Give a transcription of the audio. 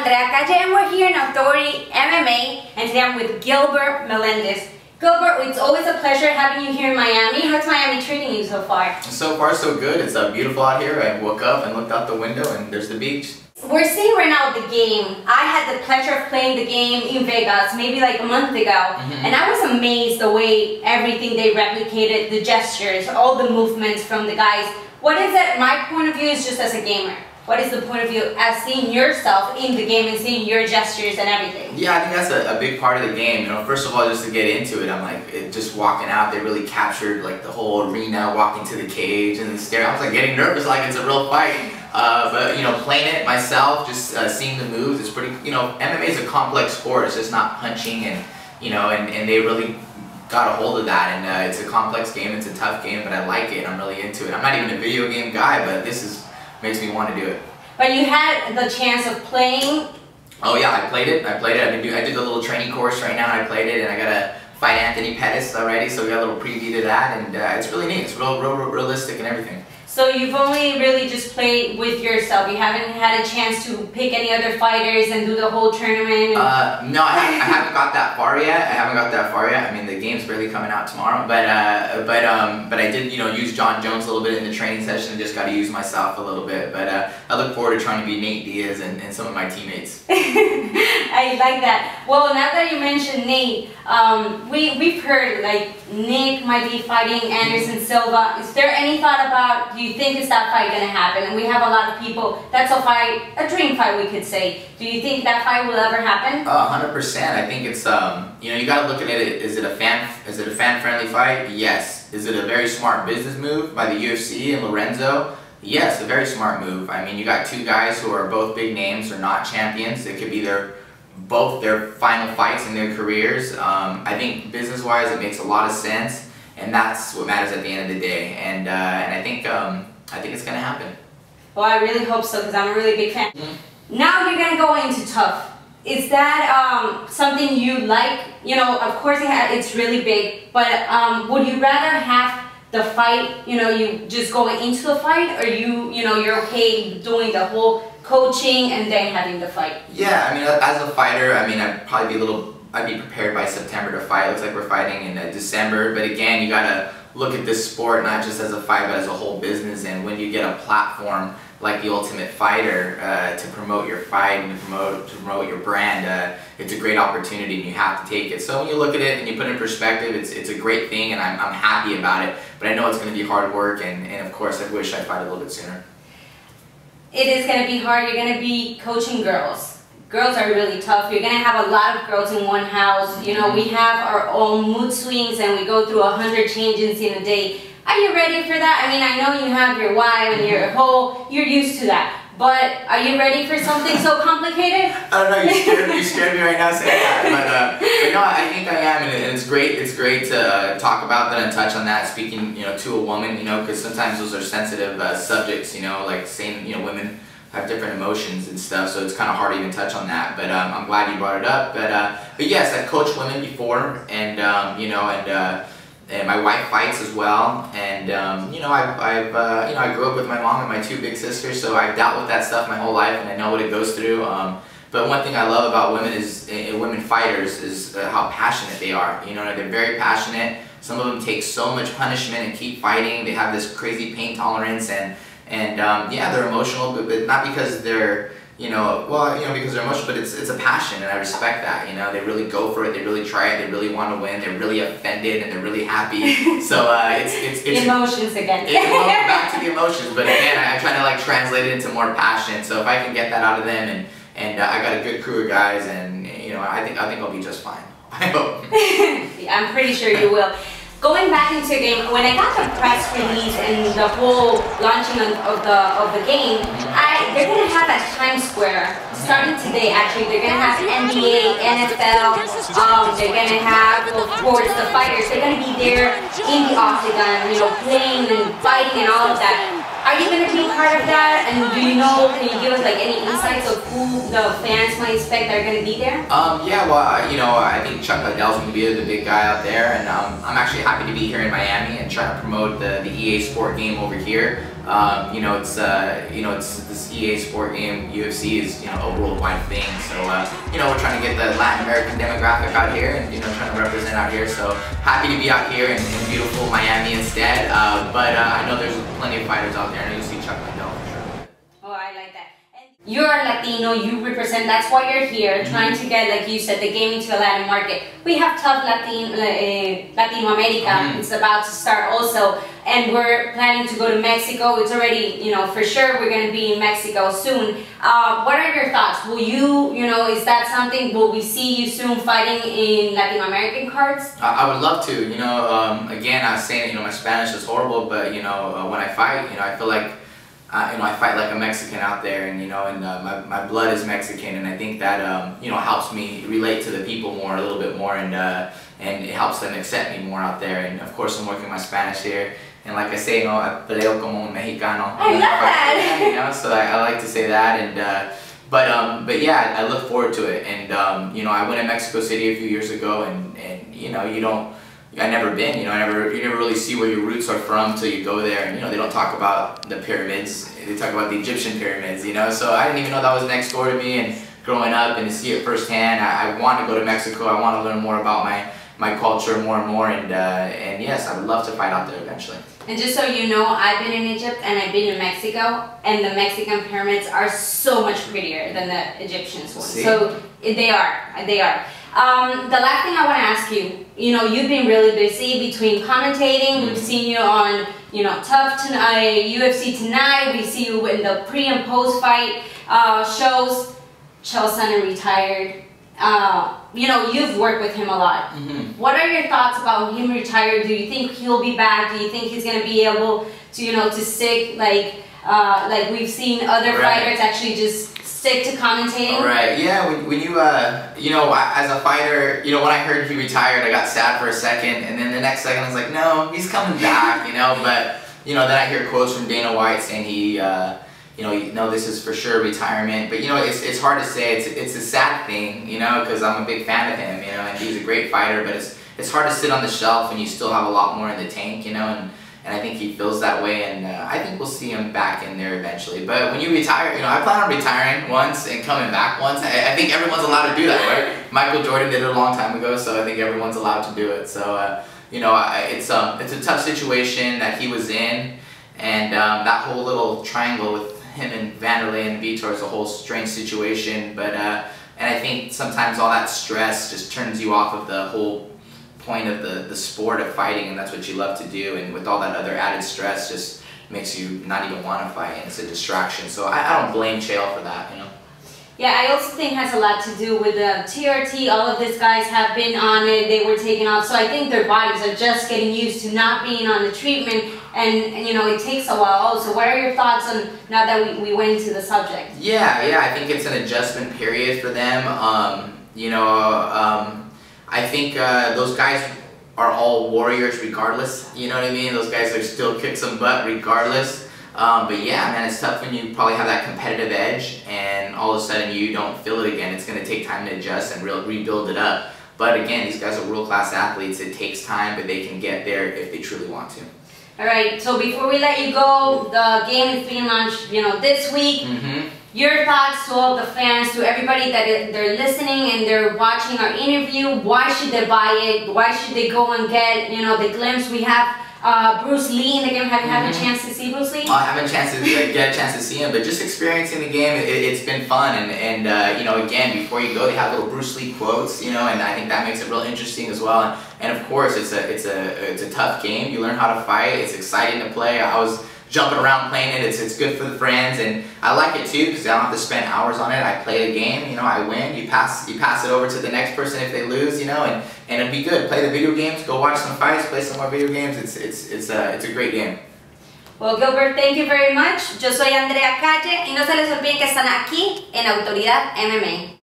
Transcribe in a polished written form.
Andrea Calle and we're here in Authority MMA and today I'm with Gilbert Melendez. Gilbert, it's always a pleasure having you here in Miami. How's Miami treating you so far? So far so good. It's beautiful out here. I woke up and looked out the window and there's the beach. We're seeing right now the game. I had the pleasure of playing the game in Vegas maybe like a month ago and I was amazed the way everything they replicated, the gestures, all the movements from the guys. What is it? My point of view is just as a gamer. What is the point of view as seeing yourself in the game and seeing your gestures and everything? Yeah, I think that's a big part of the game. You know, first of all, just to get into it, I'm like, just walking out, they really captured like the whole arena, walking to the cage and staring. I was like getting nervous, like it's a real fight. But you know, playing it myself, just seeing the moves, it's pretty. You know, MMA is a complex sport. It's just not punching, and you know, and they really got a hold of that. And it's a complex game. It's a tough game, but I like it. I'm really into it. I'm not even a video game guy, but this makes me want to do it. But you had the chance of playing. Oh yeah, I played it. I did a little training course right now. And I played it, and I got to fight Anthony Pettis already. So we got a little preview to that, and it's really neat. It's real realistic and everything. So you've only really just played with yourself. You haven't had a chance to pick any other fighters and do the whole tournament? No, I haven't got that far yet. I mean, the game's barely coming out tomorrow. But I did, you know, use John Jones a little bit in the training session and just got to use myself a little bit. But I look forward to trying to be Nate Diaz and some of my teammates. I like that. Well, now that you mentioned Nate, we've heard like Nick might be fighting Anderson Silva. Is there any thought about, do you think is that fight going to happen? And we have a lot of people, that's a fight, a dream fight we could say. Do you think that fight will ever happen? 100%. I think it's, you know, you got to look at it, is it a fan-friendly fight? Yes. Is it a very smart business move by the UFC and Lorenzo? Yes, a very smart move. I mean, you got two guys who are both big names, they're not champions. It could be both their final fights in their careers. I think business-wise, it makes a lot of sense, and that's what matters at the end of the day. And I think it's gonna happen. Well, I really hope so because I'm a really big fan. Now you're gonna go into tough. Is that something you like? You know, of course it's really big, but would you rather have the fight, you know, you just going into the fight, or you're okay doing the whole coaching and then having the fight? Yeah, I mean, as a fighter, I mean, I'd be prepared by September to fight. It looks like we're fighting in December, but again, you gotta look at this sport not just as a fight, but as a whole business. And when you get a platform like the Ultimate Fighter to promote your fight and to promote your brand, it's a great opportunity and you have to take it. So when you look at it and you put it in perspective, it's a great thing, and I'm happy about it. But I know it's going to be hard work, and of course I wish I'd fight a little bit sooner. It is going to be hard. You're going to be coaching girls. Girls are really tough. You're going to have a lot of girls in one house. You know, we have our own mood swings and we go through 100 changes in a day. Are you ready for that? I mean, I know you have your wife and you're used to that. But are you ready for something so complicated? I don't know, you scared me right now saying that. But no, I think I am, and it's great to talk about that and touch on that, speaking, you know, to a woman, you know, because sometimes those are sensitive subjects, you know, like saying, you know, women have different emotions and stuff, so it's kind of hard to even touch on that. But I'm glad you brought it up. But yes, I've coached women before, and you know, and my wife fights as well, and you know, I grew up with my mom and my two big sisters, so I've dealt with that stuff my whole life, and I know what it goes through. But one thing I love about women fighters is how passionate they are. You know, they're very passionate. Some of them take so much punishment and keep fighting. They have this crazy pain tolerance, and yeah, they're emotional, but not because they're, you know, well, you know, because they're emotional, but it's a passion, and I respect that. You know, they really go for it, they really try it, they really want to win, they're really offended, and they're really happy. So it's emotions again. Back to the emotions, but again, I try to like translate it into more passion. So if I can get that out of them, and I got a good crew of guys, and you know, I think I'll be just fine. I hope. I'm pretty sure you will. Going back into the game, when I got the press release and the whole launching of the game, they're going to have at Times Square, starting today actually, they're going to have NBA, NFL, they're going to have, of course, the fighters, they're going to be there in the octagon, you know, playing and fighting and all of that. Are you going to be part of that? And do you know, can you give us like any insights of who the fans might expect are going to be there? Yeah, well, you know, I think Chuck Liddell's going to be the big guy out there, and I'm actually happy to be here in Miami and trying to promote the EA Sport game over here. It's this EA sport game. UFC is a worldwide thing. So we're trying to get the Latin American demographic out here, and trying to represent out here. So happy to be out here in beautiful Miami instead. But I know there's plenty of fighters out there, and you'll see Chuck Liddell for sure. Oh, I like that. You're Latino, you represent, that's why you're here, trying to get, like you said, the game into the Latin market. We have Tough Latino America, it's about to start also, and we're planning to go to Mexico. It's already, for sure we're going to be in Mexico soon. What are your thoughts? Will you, is that something, will we see you soon fighting in Latino American cards? I would love to, again, I was saying, my Spanish is horrible, but, when I fight, I feel like I fight like a Mexican out there, and my blood is Mexican, and I think that helps me relate to the people more, a little bit more, and it helps them accept me more out there. And of course, I'm working my Spanish here, and like I say, I peleo como un mexicano. I love that. So I like to say that, and but yeah, I look forward to it. And I went to Mexico City a few years ago, and I never been, you never really see where your roots are from till you go there, and they don't talk about the pyramids, they talk about the Egyptian pyramids, so I didn't even know that was next door to me, and growing up and to see it firsthand, I want to go to Mexico. I want to learn more about my culture more and more, and yes, I would love to fight out there eventually. And just so you know, I've been in Egypt and I've been in Mexico, and the Mexican pyramids are so much prettier than the Egyptian ones. See? So they are. The last thing I want to ask you, you've been really busy between commentating. We've seen you on, Tough Tonight, UFC Tonight. We see you in the pre and post fight shows. Chael retired. You've worked with him a lot. What are your thoughts about him retired? Do you think he'll be back? Do you think he's going to be able to, to stick like we've seen other fighters actually just stick to commentating? Right. Yeah. When you as a fighter, when I heard he retired, I got sad for a second, and then the next second I was like, no, he's coming back. But then I hear quotes from Dana White saying he. This is for sure retirement, but it's hard to say. It's a sad thing, because I'm a big fan of him, and he's a great fighter. But it's hard to sit on the shelf and you still have a lot more in the tank, and I think he feels that way, and I think we'll see him back in there eventually. But when you retire, I plan on retiring once and coming back once. I think everyone's allowed to do that, right? Michael Jordan did it a long time ago, so I think everyone's allowed to do it. So it's a tough situation that he was in, and that whole little triangle with him and Vanderlei and Vitor is a whole strange situation, but and I think sometimes all that stress just turns you off of the whole point of the sport of fighting, and that's what you love to do, and with all that other added stress just makes you not even want to fight, and it's a distraction. So I don't blame Chael for that, Yeah, I also think it has a lot to do with the TRT. All of these guys have been on it, they were taken off, so I think their bodies are just getting used to not being on the treatment, and it takes a while also. What are your thoughts on, now that we went into the subject? Yeah, I think it's an adjustment period for them. I think those guys are all warriors regardless, you know what I mean? Those guys are still kick some butt regardless. But yeah, man, it's tough when you probably have that competitive edge and all of a sudden you don't feel it again. It's going to take time to adjust and rebuild it up. But again, these guys are world-class athletes. It takes time, but they can get there if they truly want to. All right, so before we let you go, the game is being launched, this week. Your thoughts to all the fans, to everybody that they're listening and they're watching our interview. Why should they buy it? Why should they go and get, the glimpse? We have Bruce Lee in the game. Have you had a chance to see Bruce Lee? I haven't get a chance to see him, but just experiencing the game, it's been fun. And again, before you go, they have little Bruce Lee quotes, and I think that makes it real interesting as well. And of course, it's a tough game. You learn how to fight. It's exciting to play. I was jumping around playing it. It's good for the friends, and I like it too because I don't have to spend hours on it. I play the game, I win. You pass it over to the next person if they lose, and it'd be good. Play the video games, go watch some fights, play some more video games. It's a great game. Well, Gilbert, thank you very much. Yo soy Andrea Calle y no se les olviden que están aquí en Autoridad MMA.